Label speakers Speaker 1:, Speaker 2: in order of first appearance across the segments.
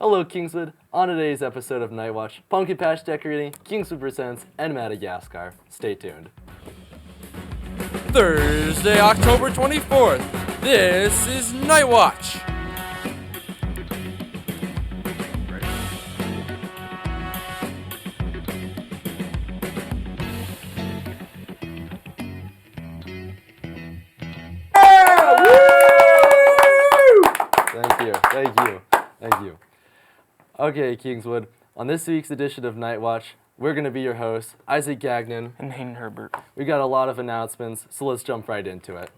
Speaker 1: Hello, Kingswood. On today's episode of Night Watch, pumpkin patch decorating, Kingswood Presents, and Madagascar. Stay tuned.
Speaker 2: Thursday, October 24th. This is Night Watch.
Speaker 1: Thank you. Okay, Kingswood. On this week's edition of Night Watch, we're going to be your hosts, Isaac Gagnon
Speaker 2: And Hayden Herbert.
Speaker 1: We got a lot of announcements, so let's jump right into it.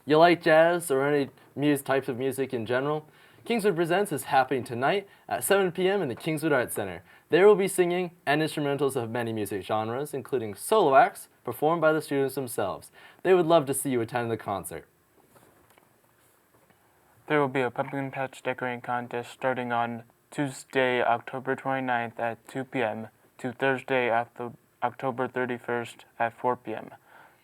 Speaker 1: You like jazz or any types of music in general? Kingswood Presents is happening tonight at 7 p.m. in the Kingswood Arts Center. There will be singing and instrumentals of many music genres, including solo acts performed by the students themselves. They would love to see you attend the concert.
Speaker 3: There will be a pumpkin patch decorating contest starting on Tuesday, October 29th at 2 p.m. to Thursday, October 31st at 4 p.m.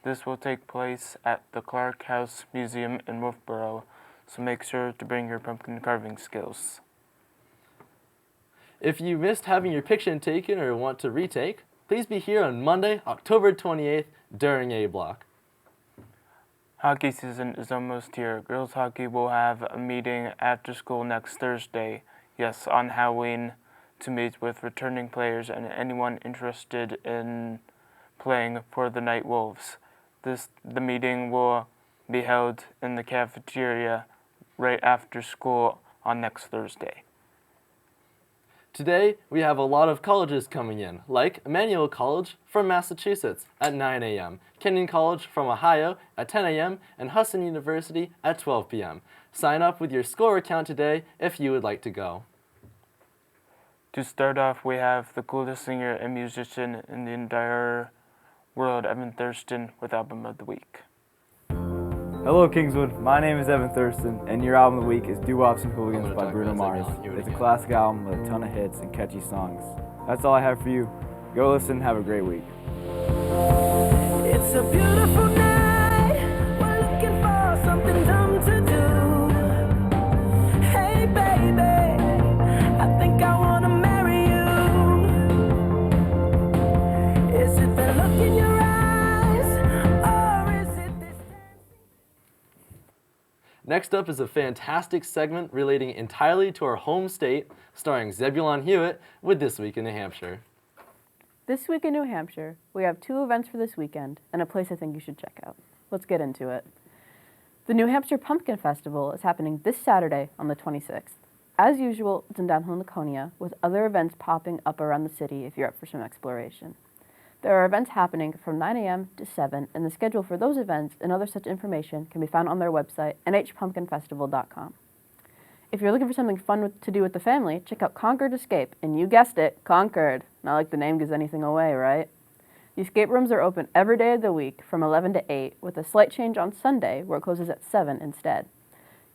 Speaker 3: This will take place at the Clark House Museum in Wolfboro, so make sure to bring your pumpkin carving skills.
Speaker 1: If you missed having your picture taken or want to retake, please be here on Monday, October 28th during A Block.
Speaker 3: Hockey season is almost here. Girls hockey will have a meeting after school next Thursday, yes, on Halloween, to meet with returning players and anyone interested in playing for the Night Wolves. The meeting will be held in the cafeteria right after school on next Thursday.
Speaker 1: Today, we have a lot of colleges coming in, like Emmanuel College from Massachusetts at 9 a.m., Kenyon College from Ohio at 10 a.m., and Hudson University at 12 p.m. Sign up with your school account today if you would like to go.
Speaker 3: To start off, we have the coolest singer and musician in the entire world, Evan Thurston, with Album of the Week.
Speaker 4: Hello Kingswood, my name is Evan Thurston, and your album of the week is Doo-Wops and Hooligans by Bruno Mars. It's a classic album with a ton of hits and catchy songs. That's all I have for you. Go listen, have a great week.
Speaker 5: It's a beautiful night, we're looking for something dumb to do. Hey baby, I think I wanna marry you. Is it the look in your eyes, or is it this?
Speaker 1: Next up is a fantastic segment relating entirely to our home state, starring Zebulon Hewitt with This Week in New Hampshire.
Speaker 6: This week in New Hampshire, we have two events for this weekend and a place I think you should check out. Let's get into it. The New Hampshire Pumpkin Festival is happening this Saturday on the 26th. As usual, it's in downtown Laconia, with other events popping up around the city if you're up for some exploration. There are events happening from 9 a.m. to 7, and the schedule for those events and other such information can be found on their website, nhpumpkinfestival.com. If you're looking for something fun to do with the family, check out Concord Escape, and you guessed it, Concord. Not like the name gives anything away, right? The escape rooms are open every day of the week from 11 to 8, with a slight change on Sunday where it closes at 7 instead.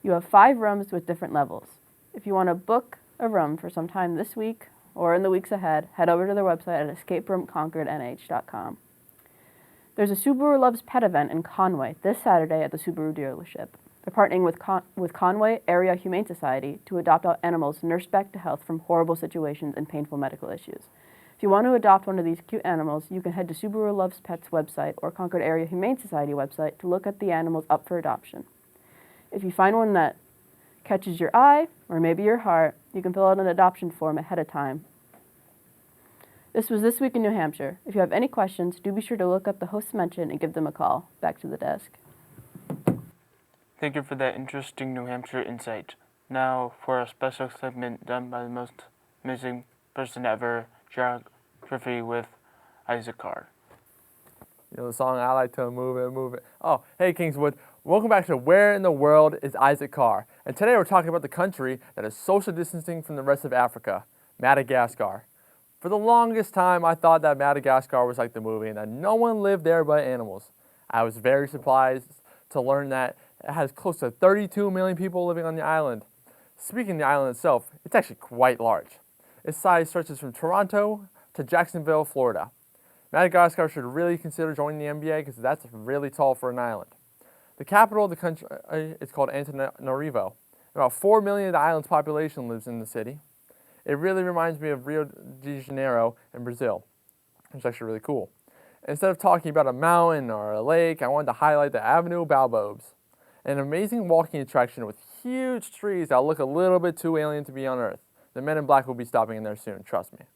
Speaker 6: You have 5 rooms with different levels. If you want to book a room for some time this week or in the weeks ahead, head over to their website at escaperoomconcordnh.com. There's a Subaru Loves Pet event in Conway this Saturday at the Subaru dealership. They're partnering with Conway Area Humane Society to adopt out animals nursed back to health from horrible situations and painful medical issues. If you want to adopt one of these cute animals, you can head to Subaru Loves Pets website or Concord Area Humane Society website to look at the animals up for adoption. If you find one that catches your eye, or maybe your heart, you can fill out an adoption form ahead of time. This was This Week in New Hampshire. If you have any questions, do be sure to look up the hosts mentioned and give them a call. Back to the desk.
Speaker 3: Thank you for that interesting New Hampshire insight. Now for a special segment done by the most amazing person ever, Geography with Isaac Carr.
Speaker 2: You know the song, I like to move it. Oh, hey Kingswood. Welcome back to Where in the World is Isaac Carr? And today we're talking about the country that is social distancing from the rest of Africa, Madagascar. For the longest time, I thought that Madagascar was like the movie and that no one lived there but animals. I was very surprised to learn that it has close to 32 million people living on the island. Speaking of the island itself, it's actually quite large. Its size stretches from Toronto to Jacksonville, Florida. Madagascar should really consider joining the NBA because that's really tall for an island. The capital of the country is called Antananarivo, About 4 million of the island's population lives in the city. It really reminds me of Rio de Janeiro in Brazil, which is actually really cool. Instead of talking about a mountain or a lake, I wanted to highlight the Avenue Baobabs, an amazing walking attraction with huge trees that look a little bit too alien to be on Earth. The Men in Black will be stopping in there soon, trust me.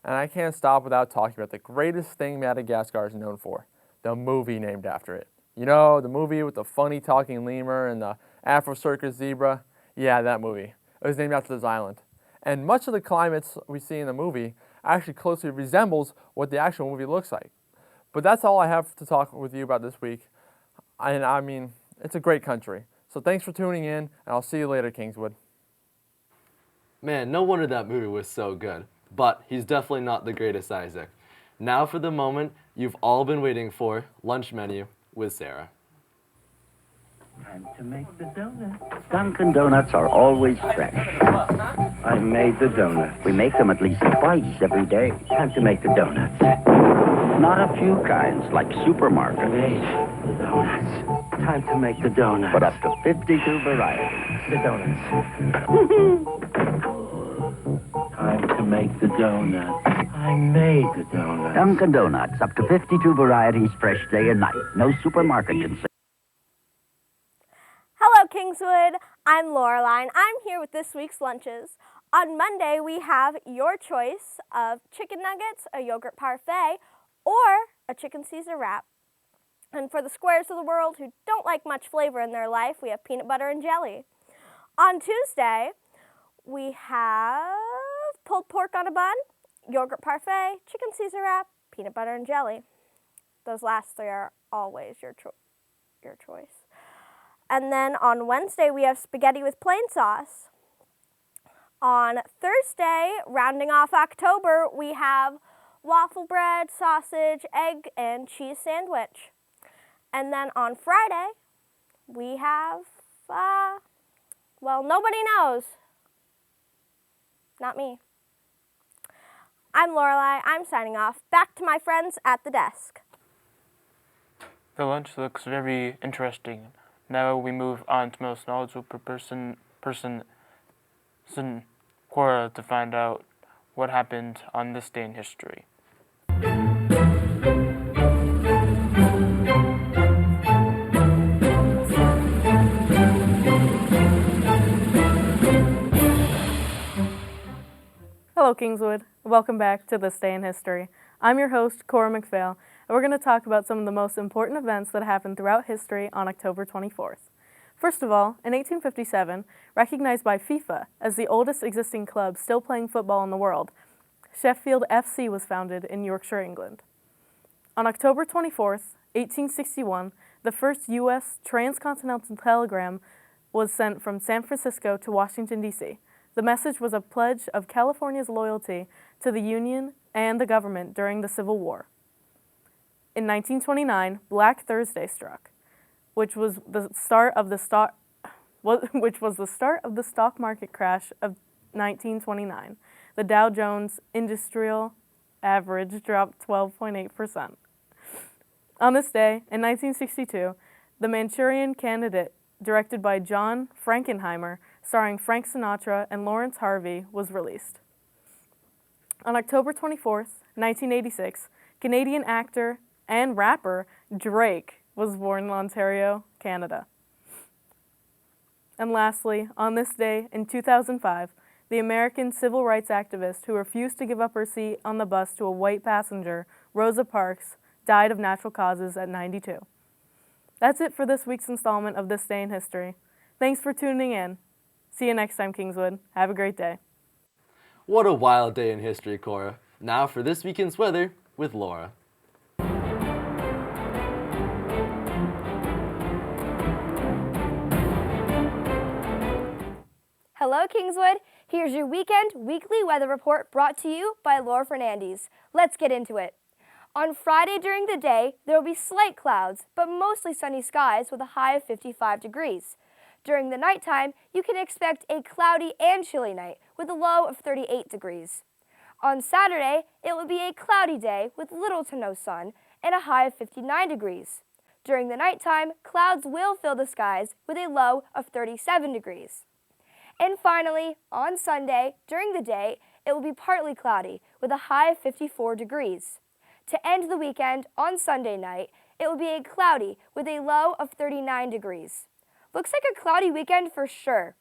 Speaker 2: And I can't stop without talking about the greatest thing Madagascar is known for, the movie named after it. You know, the movie with the funny talking lemur and the Afro circus zebra? Yeah, that movie. It was named after this island. And much of the climates we see in the movie actually closely resembles what the actual movie looks like. But that's all I have to talk with you about this week. And I mean, it's a great country. So thanks for tuning in, and I'll see you later, Kingswood.
Speaker 1: Man, no wonder that movie was so good. But he's definitely not the greatest Isaac. Now for the moment you've all been waiting for, lunch menu with Sarah.
Speaker 7: Time to make the donuts. Dunkin' Donuts are always fresh. I made the donuts. We make them at least twice every day. Time to make the donuts. Not a few kinds, like supermarket. Made the donuts. Time to make the donuts. But up to 52 varieties. The donuts. Time to make the donuts. I made the donuts. Dunkin' Donuts, up to 52 varieties, fresh day and night. No supermarket can say.
Speaker 8: Hello, Kingswood. I'm Laureline. I'm here with this week's lunches. On Monday, we have your choice of chicken nuggets, a yogurt parfait, or a chicken Caesar wrap. And for the squares of the world who don't like much flavor in their life, we have peanut butter and jelly. On Tuesday, we have pulled pork on a bun, yogurt parfait, chicken Caesar wrap, peanut butter and jelly. Those last three are always your choice. And then on Wednesday, we have spaghetti with plain sauce. On Thursday, rounding off October, we have waffle bread, sausage, egg, and cheese sandwich. And then on Friday, we have, well, nobody knows. Not me. I'm Lorelai. I'm signing off. Back to my friends at the desk.
Speaker 3: The lunch looks very interesting. Now we move on to most knowledgeable person Cora, to find out what happened on this day in history.
Speaker 9: Hello, Kingswood. Welcome back to This Day in History. I'm your host, Cora McPhail, and we're going to talk about some of the most important events that happened throughout history on October 24th. First of all, in 1857, recognized by FIFA as the oldest existing club still playing football in the world, Sheffield FC was founded in Yorkshire, England. On October 24th, 1861, the first U.S. transcontinental telegram was sent from San Francisco to Washington, D.C. The message was a pledge of California's loyalty to the Union and the government during the Civil War. In 1929, Black Thursday struck, which was the start of the stock market crash of 1929. The Dow Jones Industrial Average dropped 12.8%. On this day, in 1962, The Manchurian Candidate, directed by John Frankenheimer, starring Frank Sinatra and Lawrence Harvey, was released. On October 24th, 1986, Canadian actor and rapper Drake was born in Ontario, Canada. And lastly, on this day in 2005, the American civil rights activist who refused to give up her seat on the bus to a white passenger, Rosa Parks, died of natural causes at 92. That's it for this week's installment of This Day in History. Thanks for tuning in. See you next time, Kingswood. Have a great day.
Speaker 1: What a wild day in history, Cora. Now for this weekend's weather with Laura.
Speaker 8: Hello, Kingswood. Here's your weekend weekly weather report brought to you by Laura Fernandez. Let's get into it. On Friday during the day, there will be slight clouds, but mostly sunny skies with a high of 55 degrees. During the nighttime, you can expect a cloudy and chilly night with a low of 38 degrees. On Saturday, it will be a cloudy day with little to no sun and a high of 59 degrees. During the nighttime, clouds will fill the skies with a low of 37 degrees. And finally, on Sunday, during the day, it will be partly cloudy with a high of 54 degrees. To end the weekend, on Sunday night, it will be cloudy with a low of 39 degrees. Looks like a cloudy weekend for sure.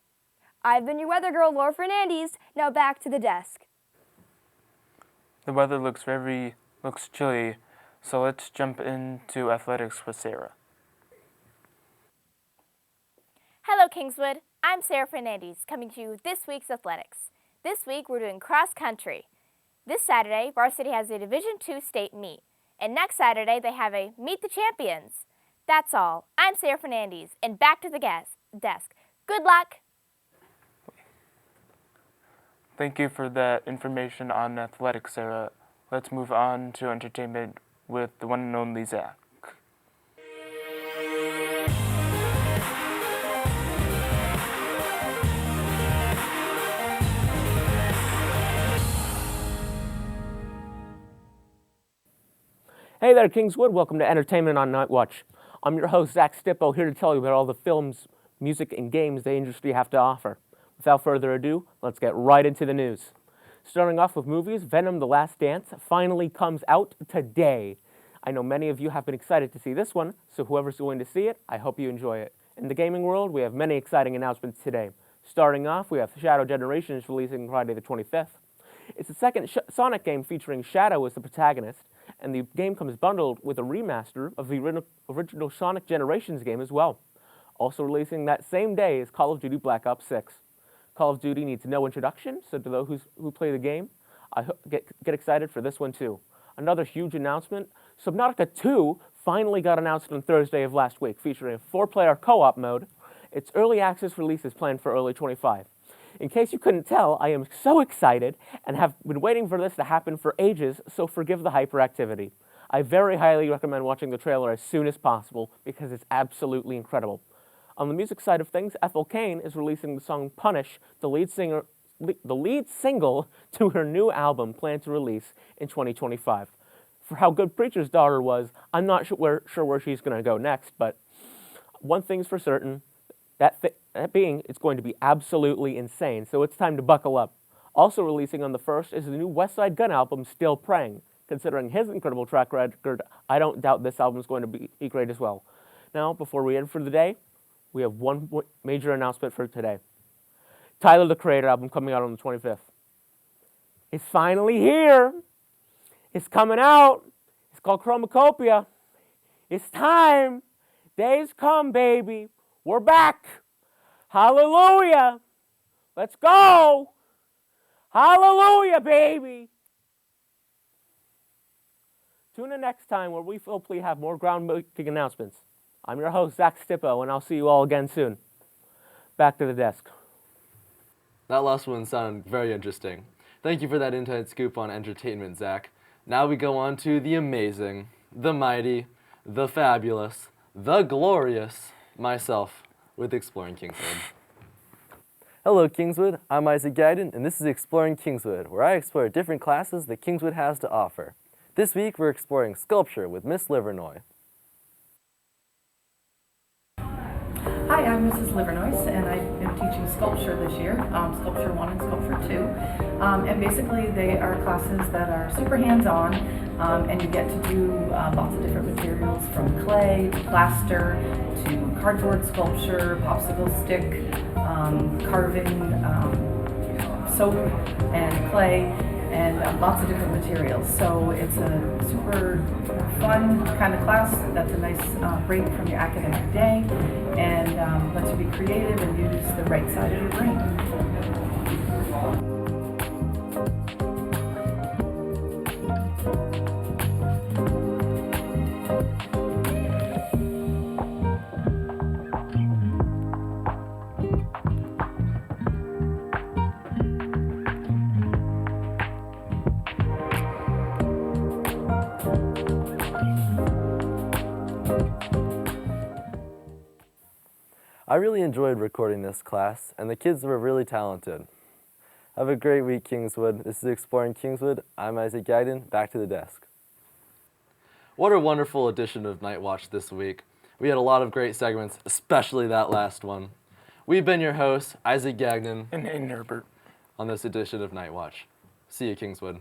Speaker 8: I've been your weather girl, Laura Fernandez. Now back to the desk.
Speaker 3: The weather looks chilly, so let's jump into athletics with Sarah.
Speaker 10: Hello, Kingswood. I'm Sarah Fernandez, coming to you with this week's athletics. This week, we're doing cross country. This Saturday, varsity has a Division II state meet, and next Saturday, they have a Meet the Champions. That's all. I'm Sarah Fernandez, and back to the desk. Good luck.
Speaker 3: Thank you for that information on athletics, Sarah. Let's move on to entertainment with the one and only Zach.
Speaker 11: Hey there, Kingswood. Welcome to Entertainment on Night Watch. I'm your host, Zach Stippo, here to tell you about all the films, music, and games the industry have to offer. Without further ado, let's get right into the news. Starting off with movies, Venom: The Last Dance finally comes out today. I know many of you have been excited to see this one, so whoever's going to see it, I hope you enjoy it. In the gaming world, we have many exciting announcements today. Starting off, we have Shadow Generations releasing Friday the 25th. It's the second Sonic game featuring Shadow as the protagonist, and the game comes bundled with a remaster of the original Sonic Generations game as well. Also releasing that same day is Call of Duty Black Ops 6. Call of Duty needs no introduction, so to those who play the game, I get excited for this one too. Another huge announcement, Subnautica 2 finally got announced on Thursday of last week, featuring a 4-player co-op mode. Its early access release is planned for early 25. In case you couldn't tell, I am so excited and have been waiting for this to happen for ages, so forgive the hyperactivity. I very highly recommend watching the trailer as soon as possible because it's absolutely incredible. On the music side of things, Ethel Cain is releasing the song Punish, the lead single to her new album planned to release in 2025. For how good Preacher's Daughter was, I'm not sure where she's going to go next, but one thing's for certain, that being, it's going to be absolutely insane, so it's time to buckle up. Also releasing on the 1st is the new West Side Gun album, Still Praying. Considering his incredible track record, I don't doubt this album is going to be great as well. Now, before we end for the day, we have one major announcement for today. Tyler, the Creator album coming out on the 25th. It's finally here. It's coming out. It's called Chromacopia. It's time. Days come, baby. We're back. Hallelujah. Let's go. Hallelujah, baby. Tune in next time where we hopefully have more groundbreaking announcements. I'm your host, Zach Stippo, and I'll see you all again soon. Back to the desk.
Speaker 1: That last one sounded very interesting. Thank you for that inside scoop on entertainment, Zach. Now we go on to the amazing, the mighty, the fabulous, the glorious, myself, with Exploring Kingswood. Hello, Kingswood. I'm Isaac Guyton, and this is Exploring Kingswood, where I explore different classes that Kingswood has to offer. This week, we're exploring sculpture with Miss Livernoy.
Speaker 12: Hi, I'm Mrs. Livernois, and I am teaching sculpture this year, Sculpture 1 and Sculpture 2. And basically, they are classes that are super hands-on, and you get to do lots of different materials, from clay to plaster to cardboard sculpture, popsicle stick, carving, soap and clay, and lots of different materials. So it's a super fun kind of class that's a nice break from your academic day, and lets you be creative and use the right side of your brain.
Speaker 1: I really enjoyed recording this class, and the kids were really talented. Have a great week, Kingswood. This is Exploring Kingswood. I'm Isaac Guyton. Back to the desk. What a wonderful edition of Night Watch this week. We had a lot of great segments, especially that last one. We've been your hosts, Isaac Gagnon
Speaker 3: And Herbert.
Speaker 1: on this edition of Night Watch. See you, Kingswood.